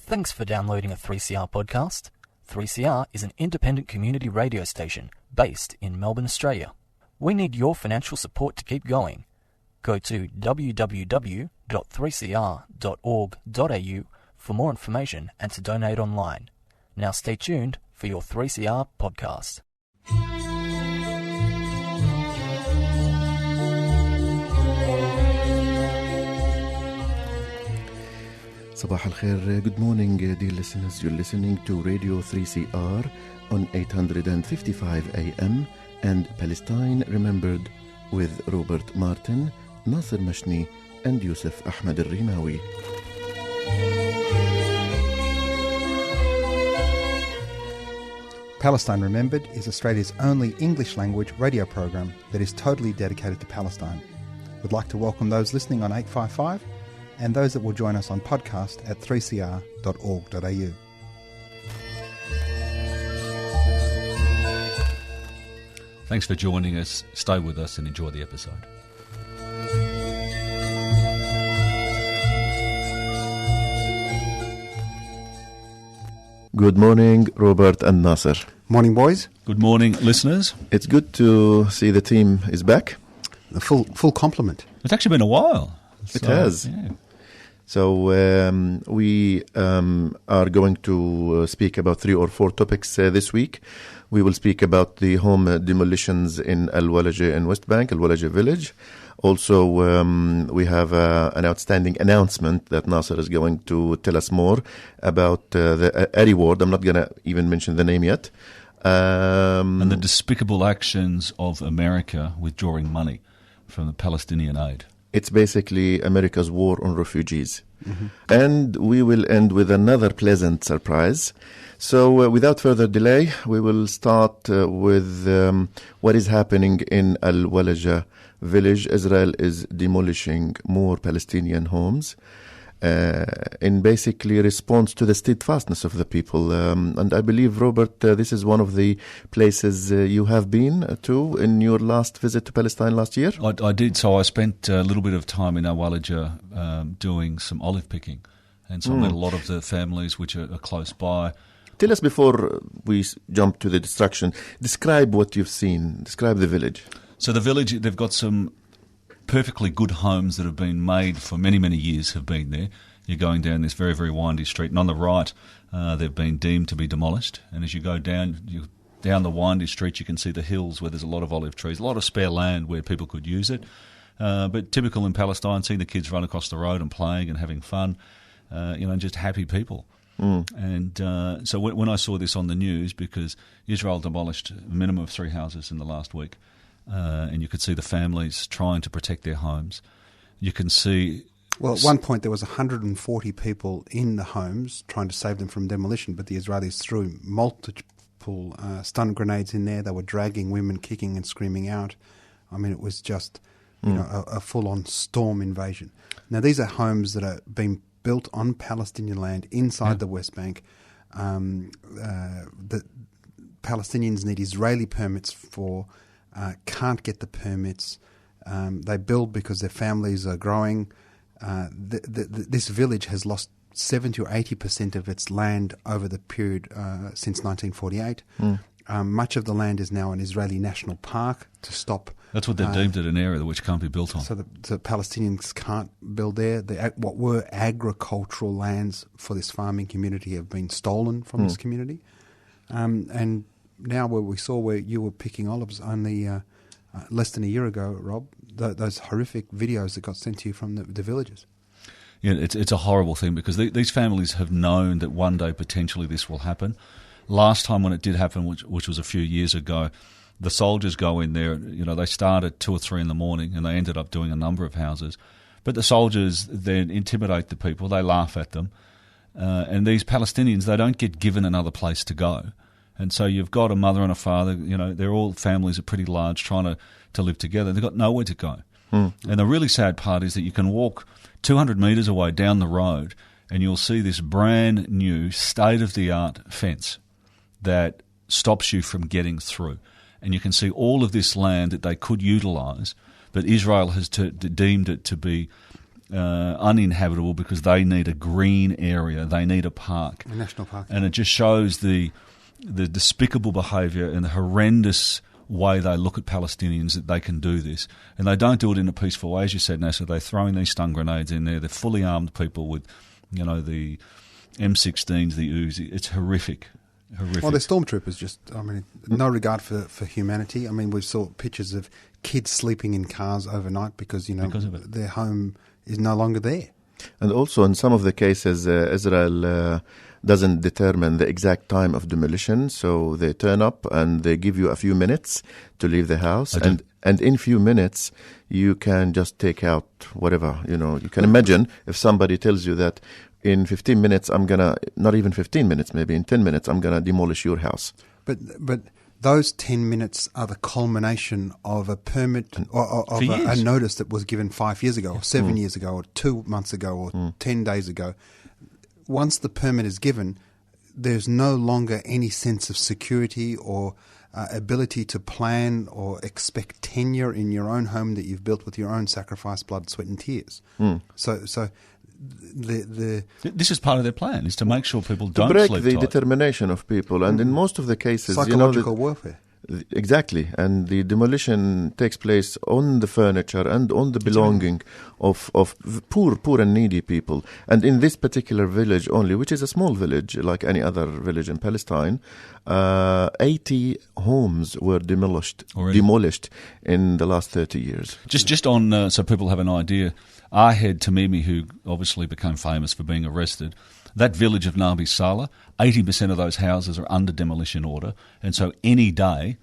Thanks for downloading a 3CR podcast. 3CR is an independent community radio station based in Melbourne, Australia. We need your financial support to keep going. Go to www.3cr.org.au for more information and to donate online. Now stay tuned for your 3CR podcast. Sabah al-Khair, good morning dear listeners. You're listening to Radio 3CR on 855 AM and Palestine Remembered with Robert Martin, Nasser Mashni and Yousef Ahmed al-Rimawi. Palestine Remembered is Australia's only English-language radio program that is totally dedicated to Palestine. We'd like to welcome those listening on 855 and those that will join us on podcast at 3cr.org.au. Thanks for joining us. Stay with us and enjoy the episode. Good morning, Robert and Nasser. Morning, boys. Good morning, listeners. It's good to see the team is back. The full complement. It's actually been a while. It has. Yeah. So we are going to speak about 3 or 4 topics this week. We will speak about the home demolitions in Walajeh in West Bank, Walajeh village. Also, we have an outstanding announcement that Nasser is going to tell us more about the reward. I'm not going to even mention the name yet. And the despicable actions of America withdrawing money from the Palestinian aid. It's basically America's war on refugees. Mm-hmm. And we will end with another pleasant surprise. So without further delay, we will start with what is happening in Walajeh village. Israel is demolishing more Palestinian homes in basically response to the steadfastness of the people. And I believe, Robert, this is one of the places you have been to in your last visit to Palestine last year. I did. So I spent a little bit of time in Walajeh doing some olive picking. And so I met a lot of the families which are close by. Tell us, before we jump to the destruction, describe what you've seen. Describe the village. So the village, they've got some perfectly good homes that have been made for many, many years have been there. You're going down this very, very windy street, and on the right, they've been deemed to be demolished. And as you go down the windy street, you can see the hills where there's a lot of olive trees, a lot of spare land where people could use it. But typical in Palestine, seeing the kids run across the road and playing and having fun, just happy people. And so when I saw this on the news, because Israel demolished a minimum of 3 houses in the last week, and you could see the families trying to protect their homes. You can see... Well, at one point there was 140 people in the homes trying to save them from demolition, but the Israelis threw multiple stun grenades in there. They were dragging women, kicking and screaming out. I mean, it was just a full-on storm invasion. Now, these are homes that are being built on Palestinian land inside the West Bank. The Palestinians need Israeli permits for... can't get the permits. They build because their families are growing. This village has lost 70 or 80% of its land over the period since 1948. Much of the land is now an Israeli national park to stop. That's what they've deemed it, an area which can't be built on. So the Palestinians can't build there. What were agricultural lands for this farming community have been stolen from this community. And now where you were picking olives only less than a year ago, Rob, those horrific videos that got sent to you from the villages. Yeah, it's a horrible thing because these families have known that one day potentially this will happen. Last time when it did happen, which was a few years ago, the soldiers go in there, they start at 2 or 3 in the morning and they ended up doing a number of houses. But the soldiers then intimidate the people, they laugh at them. And these Palestinians, they don't get given another place to go. And so you've got a mother and a father, they're all families are pretty large trying to live together. They've got nowhere to go. And the really sad part is that you can walk 200 metres away down the road and you'll see this brand new state-of-the-art fence that stops you from getting through. And you can see all of this land that they could utilise, but Israel has deemed it to be uninhabitable because they need a green area, they need a park. A national park. And it just shows the despicable behaviour and the horrendous way they look at Palestinians that they can do this. And they don't do it in a peaceful way, as you said, Nasser. They're throwing these stun grenades in there. They're fully armed people with, the M16s, the Uzi. It's horrific. Well, they're stormtroopers, no regard for humanity. I mean, we saw pictures of kids sleeping in cars overnight because their home is no longer there. And also, in some of the cases, Israel doesn't determine the exact time of demolition, so they turn up and they give you a few minutes to leave the house, and in few minutes you can just take out whatever. You can imagine if somebody tells you that in 15 minutes not even 15 minutes, maybe in 10 minutes I'm gonna demolish your house. But those 10 minutes are the culmination of a permit or of a notice that was given 5 years ago, or 7 years ago, or 2 months ago, or 10 days ago. Once the permit is given, there's no longer any sense of security or ability to plan or expect tenure in your own home that you've built with your own sacrifice, blood, sweat and tears. So this is part of their plan, is to make sure people don't break sleep the tight. determination of people, and in most of the cases, psychological warfare. Exactly, and the demolition takes place on the furniture and on the belonging of poor and needy people. And in this particular village only, which is a small village like any other village in Palestine, 80 homes were demolished in the last 30 years. Just on so people have an idea, Ahed Tamimi, who obviously became famous for being arrested, that village of Nabi Saleh, 80% of those houses are under demolition order, and so any day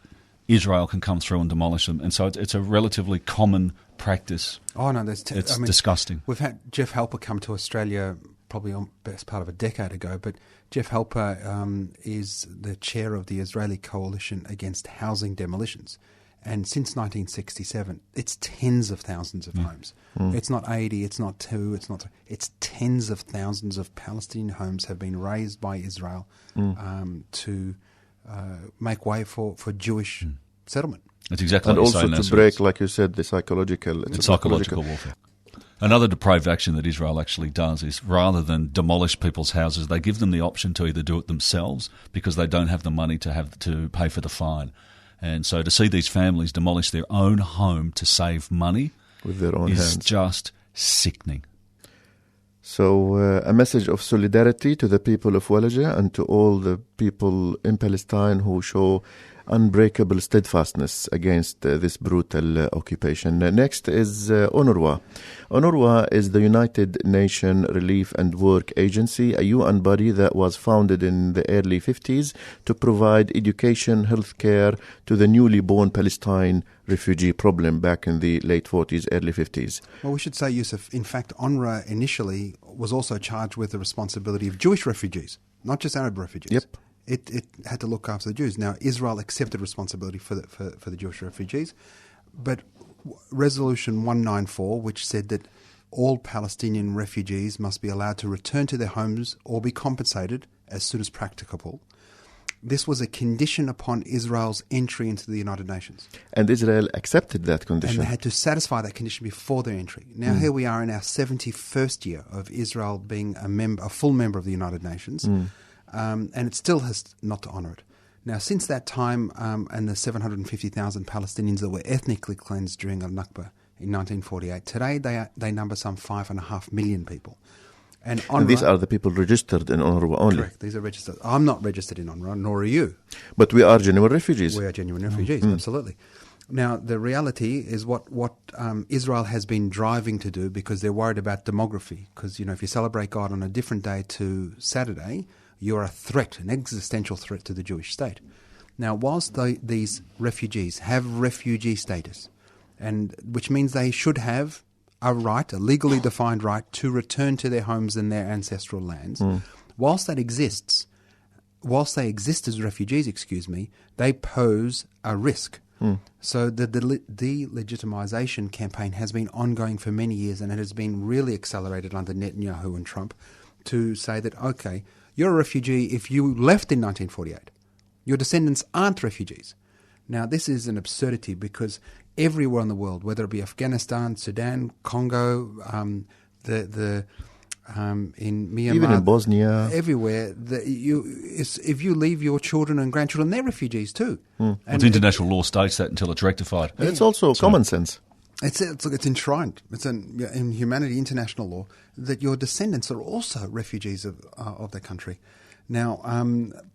Israel can come through and demolish them. And so it's a relatively common practice. Oh no, it's disgusting. We've had Jeff Halper come to Australia probably on best part of a decade ago, but Jeff Halper is the chair of the Israeli Coalition Against Housing Demolitions. And since 1967, it's tens of thousands of homes. It's not 80, it's not 2, it's tens of thousands of Palestinian homes have been razed by Israel to make way for Jewish settlement. That's exactly and what you're also saying, to break, like you said, the psychological warfare. Another depraved action that Israel actually does is, rather than demolish people's houses, they give them the option to either do it themselves because they don't have the money to pay for the fine. And so to see these families demolish their own home to save money with their own is hands. Just sickening. So a message of solidarity to the people of Walajeh and to all the people in Palestine who show unbreakable steadfastness against this brutal occupation. Next is UNRWA. UNRWA is the United Nations Relief and Work Agency, a UN body that was founded in the early 50s to provide education, healthcare to the newly born Palestine refugee problem back in the late 40s, early 50s. Well, we should say, Yousef, in fact, UNRWA initially was also charged with the responsibility of Jewish refugees, not just Arab refugees. Yep. It had to look after the Jews. Now, Israel accepted responsibility for the Jewish refugees, but Resolution 194, which said that all Palestinian refugees must be allowed to return to their homes or be compensated as soon as practicable, this was a condition upon Israel's entry into the United Nations. And Israel accepted that condition. And they had to satisfy that condition before their entry. Now, here we are in our 71st year of Israel being a full member of the United Nations. And it still has not to honour it. Now, since that time and the 750,000 Palestinians that were ethnically cleansed during Al-Nakba in 1948, today they number some 5.5 million people. And these are the people registered in UNRWA only. Correct, these are registered. I'm not registered in UNRWA, nor are you. But we are genuine refugees. We are genuine refugees, absolutely. Now, the reality is what Israel has been driving to do, because they're worried about demography. Because, if you celebrate God on a different day to Saturday, you're a threat, an existential threat to the Jewish state. Now, whilst these refugees have refugee status, and which means they should have a right, a legally defined right, to return to their homes and their ancestral lands, whilst they exist as refugees, they pose a risk. So the delegitimization campaign has been ongoing for many years, and it has been really accelerated under Netanyahu and Trump to say that, okay, you're a refugee if you left in 1948. Your descendants aren't refugees. Now, this is an absurdity because everywhere in the world, whether it be Afghanistan, Sudan, Congo, in Myanmar, even in Bosnia, everywhere, if you leave your children and grandchildren, they're refugees too. And international law states that until it's rectified. and it's also common sense. It's enshrined. It's in humanity, international law, that your descendants are also refugees of their country. Now,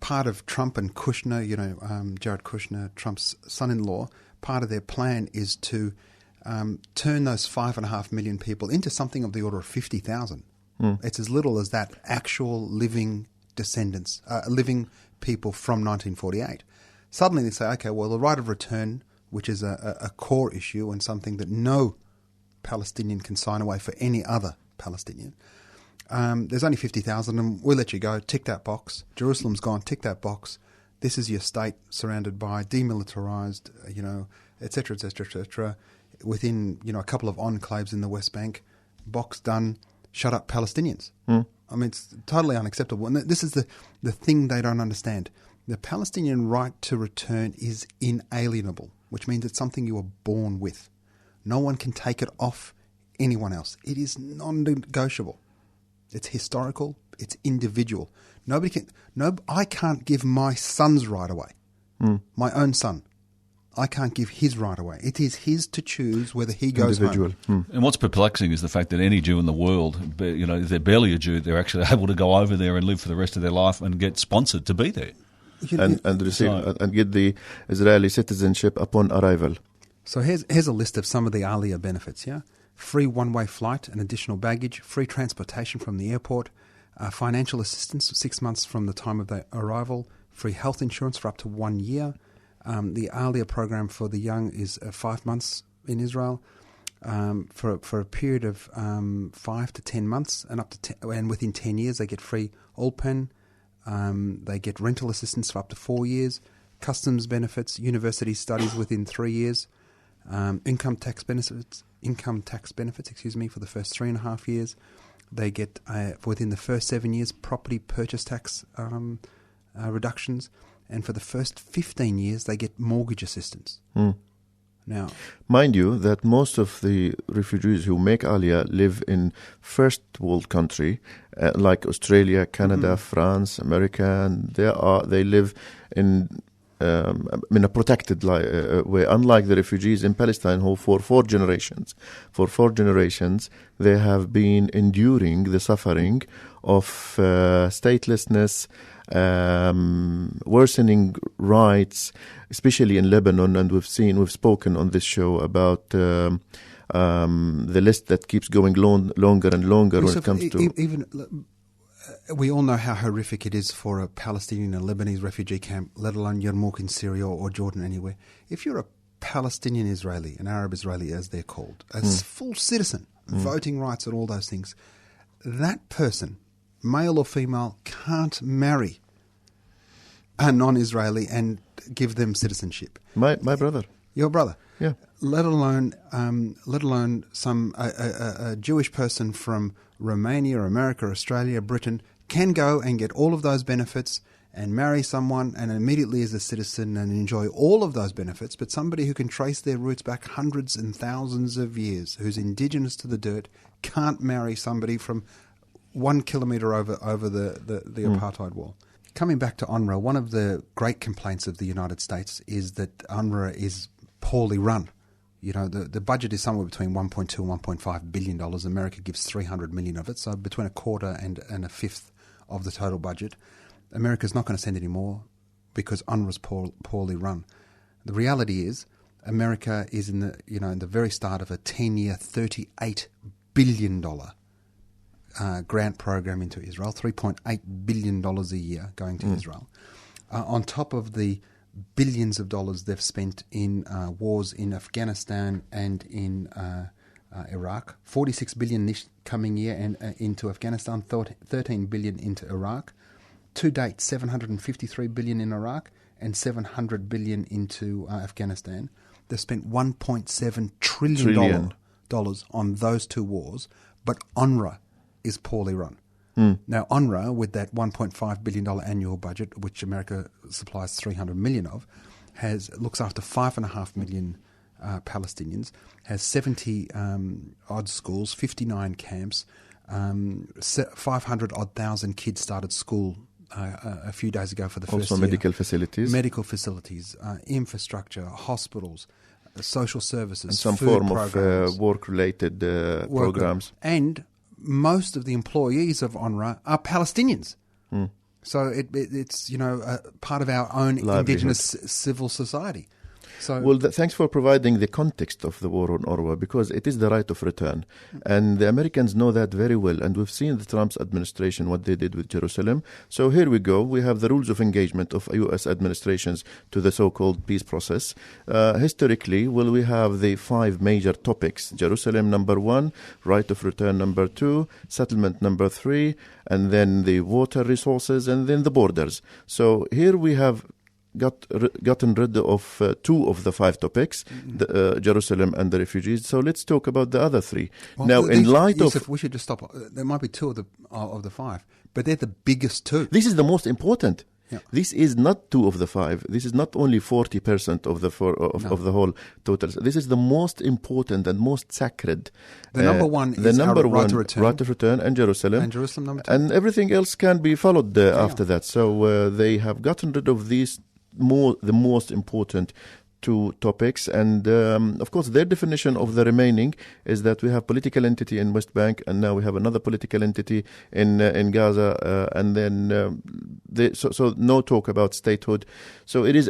part of Trump and Kushner, Jared Kushner, Trump's son-in-law, part of their plan is to turn those 5.5 million people into something of the order of 50,000. It's as little as that, actual living descendants, living people from 1948. Suddenly they say, okay, well, the right of return, which is a core issue and something that no Palestinian can sign away for any other Palestinian. There's only 50,000 and we'll let you go. Tick that box. Jerusalem's gone. Tick that box. This is your state surrounded by demilitarized, et cetera, et cetera, et cetera. Within, a couple of enclaves in the West Bank. Box done. Shut up Palestinians. I mean, it's totally unacceptable. And this is the thing they don't understand. The Palestinian right to return is inalienable, which means it's something you were born with. No one can take it off anyone else. It is non-negotiable. It's historical. It's individual. I can't give my son's right away. My own son. I can't give his right away. It is his to choose whether he goes home. And what's perplexing is the fact that any Jew in the world, if they're barely a Jew, they're actually able to go over there and live for the rest of their life and get sponsored to be there. And receive and get the Israeli citizenship upon arrival. So here's a list of some of the Aliyah benefits, yeah? Free one-way flight and additional baggage, free transportation from the airport, financial assistance 6 months from the time of their arrival, free health insurance for up to 1 year. The Aliyah program for the young is 5 months in Israel for a period of 5 to 10 months, and within 10 years they get free ulpan. They get rental assistance for up to 4 years, customs benefits, university studies within 3 years, income tax benefits. For the first 3.5 years. They get within the first 7 years property purchase tax reductions. And for the first 15 years, they get mortgage assistance. Now, mind you that most of the refugees who make Aliyah live in first world country, like Australia, Canada, France, America, and they live in a protected way. Unlike the refugees in Palestine, who for four generations, they have been enduring the suffering of statelessness, worsening rights, especially in Lebanon, and we've spoken on this show about the list that keeps going longer and longer when it comes to even. We all know how horrific it is for a Palestinian and Lebanese refugee camp, let alone Yarmouk in Syria or Jordan, anywhere. If you're a Palestinian Israeli, an Arab Israeli as they're called, a full citizen, voting rights and all those things, that person, male or female, can't marry a non-Israeli and give them citizenship. My brother. Your brother. Yeah. Let alone some a Jewish person from Romania, America, Australia, Britain can go and get all of those benefits and marry someone and immediately is a citizen and enjoy all of those benefits. But somebody who can trace their roots back hundreds and thousands of years, who's indigenous to the dirt, can't marry somebody from 1 kilometre over the apartheid wall. Coming back to UNRWA, one of the great complaints of the United States is that UNRWA is poorly run. The budget is somewhere between $1.2 and $1.5 billion. America gives $300 million of it, so between a quarter and a fifth of the total budget. America's not going to send any more because UNRWA's poorly run. The reality is, America is in the very start of a 10-year, $38 billion grant program into Israel, $3.8 billion a year going to Israel. On top of the billions of dollars they've spent in wars in Afghanistan and in Iraq, $46 billion this coming year and into Afghanistan, $13 billion into Iraq. To date, $753 billion in Iraq and $700 billion into Afghanistan. They've spent $1.7 trillion on those two wars, but UNRWA is poorly run. Now, UNRWA, with that $1.5 billion annual budget, which America supplies $300 million of, looks after 5.5 million Palestinians, has 70 odd schools, 59 camps, 500 odd thousand kids started school a few days ago for the first year. Also medical facilities, infrastructure, hospitals, social services, and some food form programs, of work-related programs. And most of the employees of UNRWA are Palestinians. So it's part of our own indigenous civil society. So, well, thanks for providing the context of the war on UNRWA, because it is the right of return. And the Americans know that very well. And we've seen the Trump's administration, what they did with Jerusalem. So here we go. We have the rules of engagement of U.S. administrations to the so-called peace process. Historically, we have the 5 major topics. Jerusalem, number 1, right of return, number 2, settlement, number 3, and then the water resources, and then the borders. So here we have gotten rid of 2 of the 5 topics, Jerusalem and the refugees. So let's talk about the other 3. Well, now, in light Yousef, of... we should just stop. There might be 2 of the 5, but they're the biggest 2. This is the most important. Yeah. This is not 2 of the 5. This is not only 40% of the whole total. This is the most important and most sacred. The number 1 is our right to return, and Jerusalem. And Jerusalem, number 2. And everything else can be followed after that. So they have gotten rid of the most important 2 topics, and of course their definition of the remaining is that we have political entity in West Bank, and now we have another political entity in Gaza, and then so no talk about statehood. So it's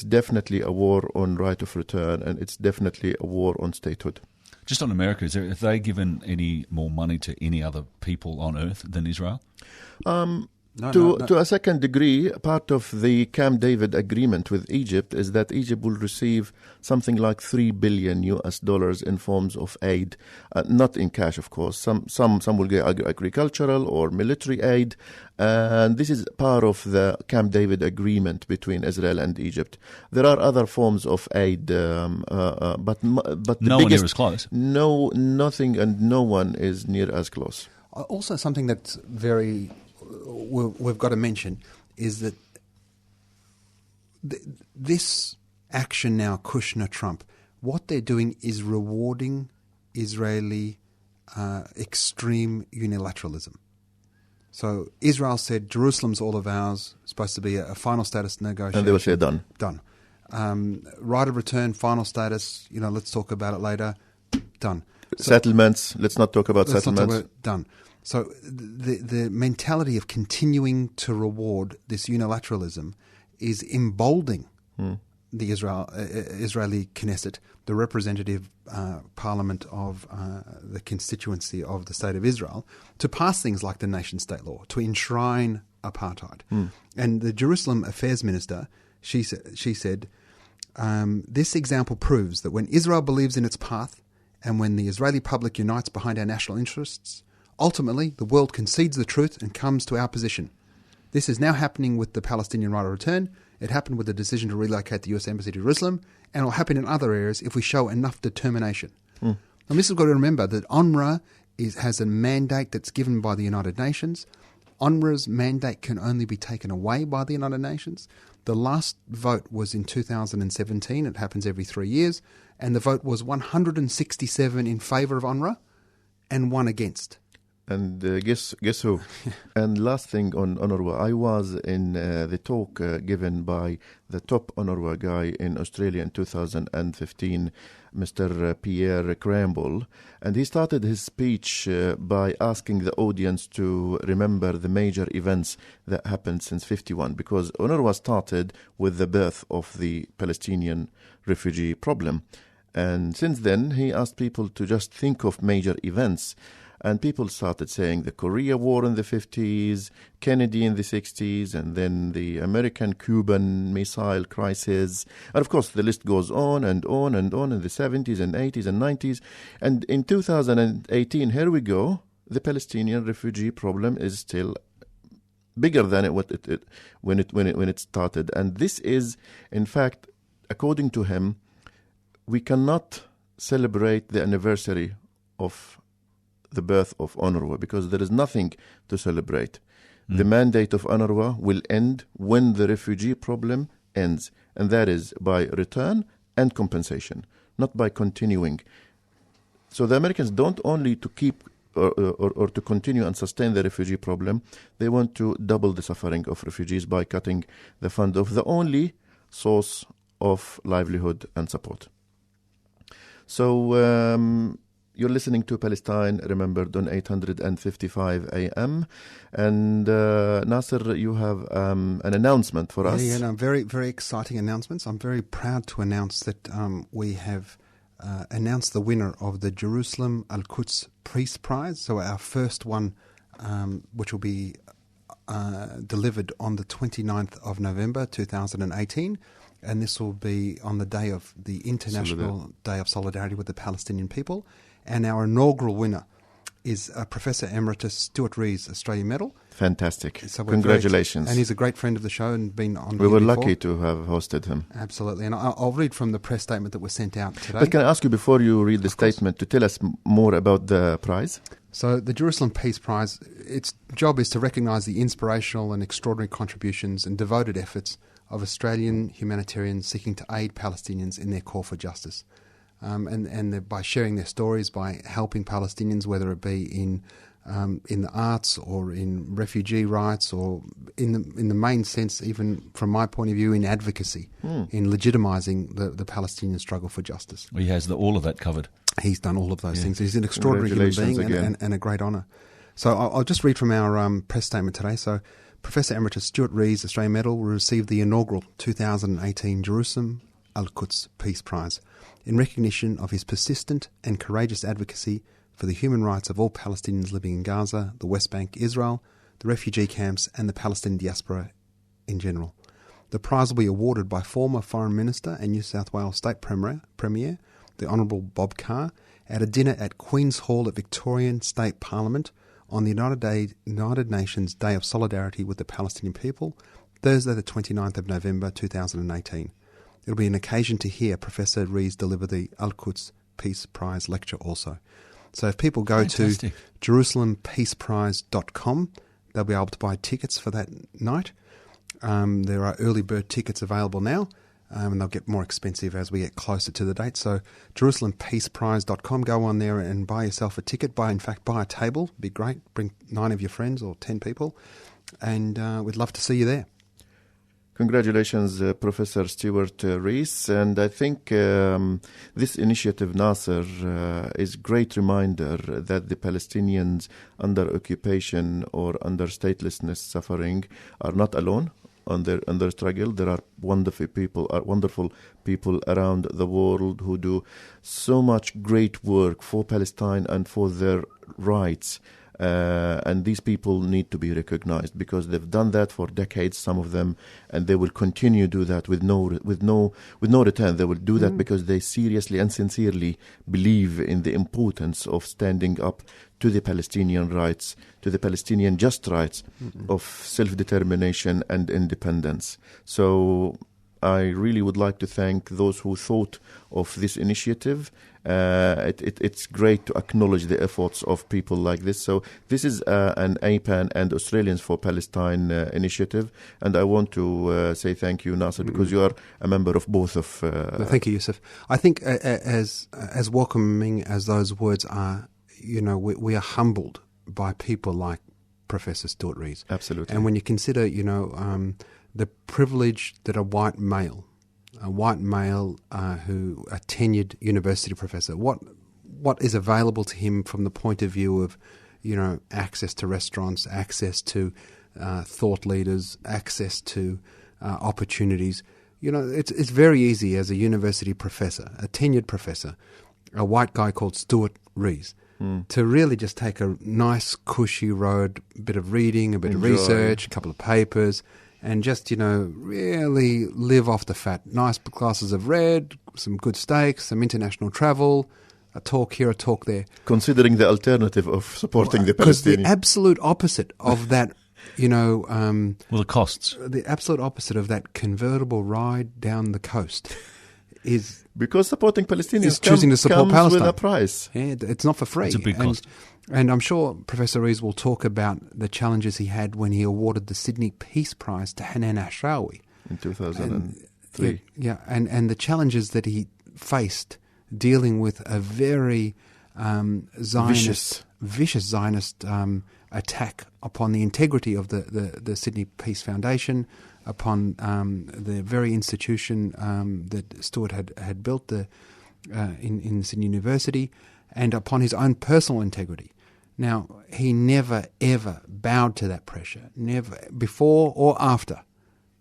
definitely a war on right of return, and it's definitely a war on statehood. Just on America, have they given any more money to any other people on earth than Israel? To a second degree, part of the Camp David agreement with Egypt is that Egypt will receive something like $3 billion in forms of aid, not in cash, of course. Some will get agricultural or military aid, and this is part of the Camp David agreement between Israel and Egypt. There are other forms of aid, but no one near as close. No, nothing, and no one is near as close. Also, something that's we've got to mention is that this action now, Kushner-Trump, what they're doing is rewarding Israeli extreme unilateralism. So Israel said Jerusalem's all of ours, supposed to be a final status negotiation. And they will say done. Done. Right of return, final status, let's talk about it later. Done. Settlements, let's not talk about settlements. Done. So the mentality of continuing to reward this unilateralism is emboldening the Israeli Knesset, the representative parliament of the constituency of the State of Israel, to pass things like the nation-state law, to enshrine apartheid. And the Jerusalem Affairs Minister, she said, this example proves that when Israel believes in its path and when the Israeli public unites behind our national interests, ultimately, the world concedes the truth and comes to our position. This is now happening with the Palestinian right of return. It happened with the decision to relocate the U.S. Embassy to Jerusalem, and it will happen in other areas if we show enough determination. And this has got to remember that UNRWA has a mandate that's given by the United Nations. UNRWA's mandate can only be taken away by the United Nations. The last vote was in 2017. It happens every 3 years. And the vote was 167 in favour of UNRWA and 1 against. And guess who? And last thing on UNRWA, I was in the talk given by the top UNRWA guy in Australia in 2015, Mr. Pierre Cramble, and he started his speech by asking the audience to remember the major events that happened since 1951, because UNRWA started with the birth of the Palestinian refugee problem. And since then, he asked people to just think of major events. And people started saying the Korea War in the 50s, Kennedy in the 60s, and then the American-Cuban missile crisis. And of course, the list goes on and on and on in the 70s and 80s and 90s. And in 2018, here we go, the Palestinian refugee problem is still bigger than when it started. And this is, in fact, according to him, we cannot celebrate the anniversary of the birth of UNRWA because there is nothing to celebrate. The mandate of UNRWA will end when the refugee problem ends, and that is by return and compensation, not by continuing. So the Americans don't only to keep or to continue and sustain the refugee problem, they want to double the suffering of refugees by cutting the fund of the only source of livelihood and support. So you're listening to Palestine Remembered on 855 AM. And Nasser, you have an announcement for us. Yeah, no, very, very exciting announcements. I'm very proud to announce that we have announced the winner of the Jerusalem Quds Peace Prize. So our first one, which will be delivered on the 29th of November 2018. And this will be on the day of the International Day of Solidarity with the Palestinian people. And our inaugural winner is Professor Emeritus Stuart Rees Australia Medal. Fantastic. So congratulations. And he's a great friend of the show and been on We were before. lucky to have hosted him. Absolutely. And I'll read from the press statement that was sent out today. But can I ask you, before you read the statement, to tell us more about the prize? So the Jerusalem Peace Prize, its job is to recognise the inspirational and extraordinary contributions and devoted efforts of Australian humanitarians seeking to aid Palestinians in their call for justice. And by sharing their stories, by helping Palestinians, whether it be in the arts or in refugee rights or in the main sense, even from my point of view, in advocacy, in legitimising the Palestinian struggle for justice. He has all of that covered. He's done all of those things. He's an extraordinary human being and a great honour. So I'll just read from our press statement today. So Professor Emeritus Stuart Rees Australian Medal will receive the inaugural 2018 Jerusalem Quds Peace Prize in recognition of his persistent and courageous advocacy for the human rights of all Palestinians living in Gaza, the West Bank, Israel, the refugee camps and the Palestinian diaspora in general. The prize will be awarded by former Foreign Minister and New South Wales State Premier, the Honourable Bob Carr, at a dinner at Queen's Hall at Victorian State Parliament on the United Nations Day of Solidarity with the Palestinian people, Thursday the 29th of November 2018. It'll be an occasion to hear Professor Rees deliver the Quds Peace Prize lecture also. So if people go to jerusalempeaceprize.com, they'll be able to buy tickets for that night. There are early bird tickets available now, and they'll get more expensive as we get closer to the date. So jerusalempeaceprize.com, go on there and buy yourself a ticket. Buy a table, it'd be great. Bring 9 of your friends or 10 people, and we'd love to see you there. Congratulations, Professor Stuart Rees. And I think this initiative, Nasser, is a great reminder that the Palestinians under occupation or under statelessness suffering are not alone on their struggle. There are wonderful people around the world who do so much great work for Palestine and for their rights. And these people need to be recognized because they've done that for decades, some of them, and they will continue to do that with no return. They will do that because they seriously and sincerely believe in the importance of standing up to the Palestinian rights, to the Palestinian just rights of self-determination and independence. So I really would like to thank those who thought of this initiative. It's great to acknowledge the efforts of people like this. So this is an APAN and Australians for Palestine initiative, and I want to say thank you, Nasser, because you are a member of both of. Thank you, Yousef. I think as welcoming as those words are, we are humbled by people like Professor Stuart Rees. Absolutely. And when you consider, the privilege that a white male who a tenured university professor, what is available to him from the point of view of, access to restaurants, access to thought leaders, access to opportunities. It's very easy as a university professor, a tenured professor, a white guy called Stuart Rees, to really just take a nice, cushy road, a bit of reading, a bit of research, a couple of papers, and just, really live off the fat. Nice glasses of red, some good steaks, some international travel, a talk here, a talk there. Considering the alternative of supporting the Palestinians. Because the absolute opposite of that, the costs. The absolute opposite of that convertible ride down the coast is... Because supporting Palestinians is choosing to support comes Palestine with a price. Yeah, it's not for free. It's a big cost. And I'm sure Professor Rees will talk about the challenges he had when he awarded the Sydney Peace Prize to Hanan Ashrawi. In 2000. 3. Yeah, and the challenges that he faced dealing with a very vicious Zionist attack upon the integrity of the Sydney Peace Foundation, upon the very institution that Stuart had built in Sydney University, and upon his own personal integrity. Now, he never, ever bowed to that pressure, never, before or after.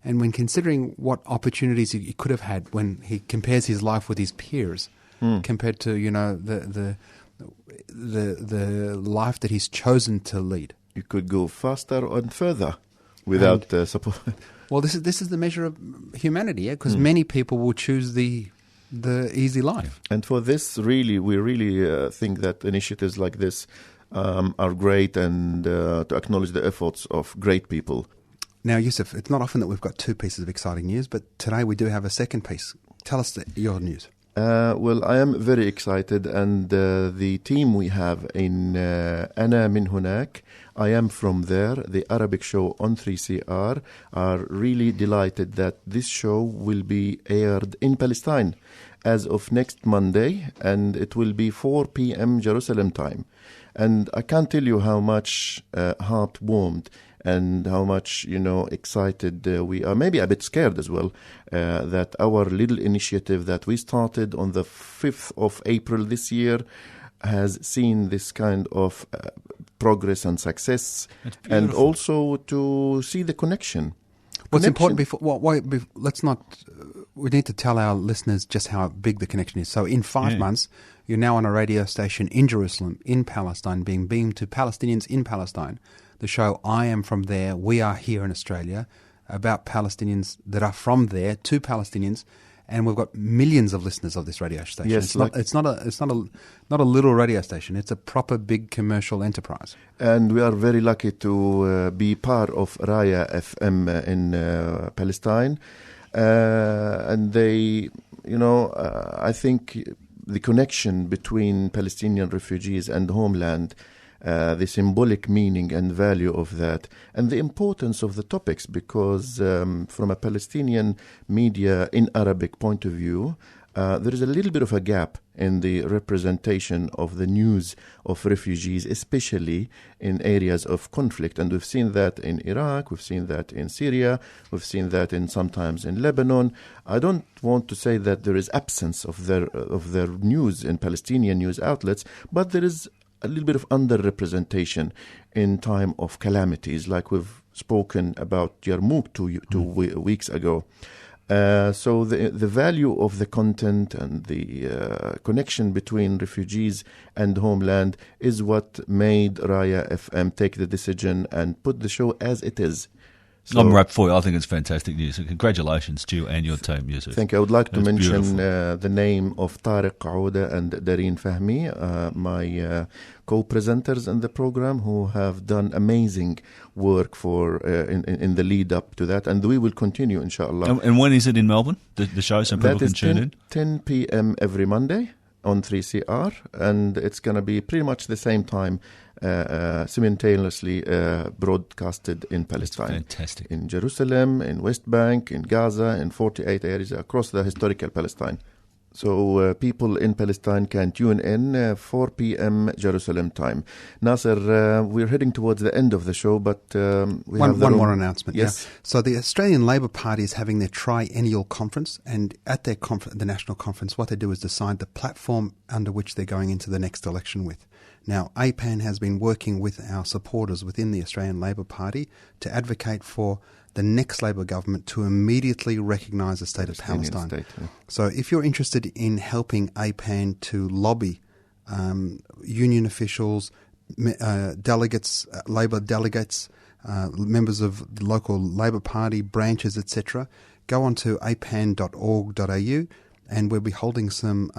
And when considering what opportunities he could have had when he compares his life with his peers, compared to, the life that he's chosen to lead. You could go faster and further without support. Well, this is the measure of humanity, because many people will choose the easy life. And for this, we really think that initiatives like this are great, and to acknowledge the efforts of great people. Now, Yousef, it's not often that we've got two pieces of exciting news, but today we do have a second piece. Tell us your news. Well, I am very excited, and the team we have in Anaa min hunak, I am from there, the Arabic show on 3CR, are really delighted that this show will be aired in Palestine as of next Monday, and it will be 4 p.m. Jerusalem time. And I can't tell you how much heart warmed and how much, excited we are, maybe a bit scared as well, that our little initiative that we started on the 5th of April this year has seen this kind of progress and success, and also to see the connection. What's important we need to tell our listeners just how big the connection is. So in 5 months, you're now on a radio station in Jerusalem, in Palestine, being beamed to Palestinians in Palestine. The show I Am From There, We Are Here in Australia, about Palestinians that are from there to Palestinians, and we've got millions of listeners of this radio station. Yes, it's not a little radio station. It's a proper big commercial enterprise. And we are very lucky to be part of Raya FM in Palestine, and they, I think the connection between Palestinian refugees and homeland. The symbolic meaning and value of that, and the importance of the topics, because from a Palestinian media in Arabic point of view, there is a little bit of a gap in the representation of the news of refugees, especially in areas of conflict. And we've seen that in Iraq, we've seen that in Syria, we've seen that sometimes in Lebanon. I don't want to say that there is absence of their news in Palestinian news outlets, but there is a little bit of underrepresentation in time of calamities, like we've spoken about Yarmouk two weeks ago. So the value of the content and the connection between refugees and homeland is what made Raya FM take the decision and put the show as it is. So, I'm wrapped for you. I think it's fantastic news. So congratulations to you and your team, Yousef. Thank you. I would like to mention the name of Tarek and Dareen Fahmy, my co-presenters in the program, who have done amazing work for in the lead up to that, and we will continue, inshallah. And when is it in Melbourne, the show, so people can tune in? 10 p.m. every Monday on 3CR, and it's going to be pretty much the same time, simultaneously broadcasted in Palestine. That's fantastic. In Jerusalem, in West Bank, in Gaza, in 48 areas across the historical Palestine. So people in Palestine can tune in 4 p.m. Jerusalem time. Nasser, we're heading towards the end of the show, but we have one more announcement. Yes. Yeah. So the Australian Labor Party is having their triennial conference, and at their the national conference, what they do is decide the platform under which they're going into the next election with. Now, APAN has been working with our supporters within the Australian Labor Party to advocate for the next Labor government to immediately recognise the state of Palestine. State, yeah. So if you're interested in helping APAN to lobby union officials, delegates, Labor delegates, members of the local Labor Party branches, etc., go on to apan.org.au, and we'll be holding some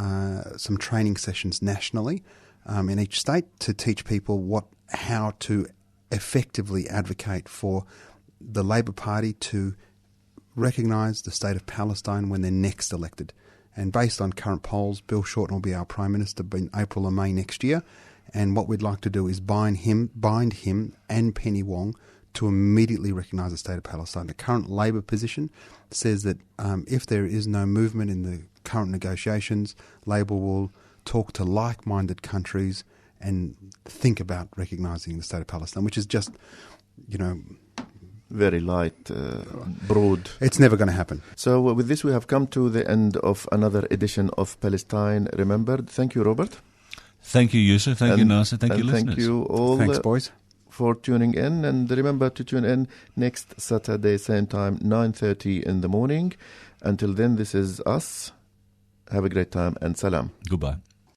training sessions nationally in each state to teach people how to effectively advocate for the Labor Party to recognise the state of Palestine when they're next elected. And based on current polls, Bill Shorten will be our Prime Minister in April or May next year. And what we'd like to do is bind him and Penny Wong to immediately recognise the State of Palestine. The current Labor position says that if there is no movement in the current negotiations, Labor will talk to like-minded countries and think about recognising the State of Palestine, which is just, very light, broad. It's never going to happen. So with this, we have come to the end of another edition of Palestine Remembered. Thank you, Robert. Thank you, Yousef. Thank you, Nasser. Thank you, listeners. Thank you all. Thanks, boys. For tuning in, and remember to tune in next Saturday, same time, 9:30 in the morning. Until then, this is us. Have a great time and salam. Goodbye.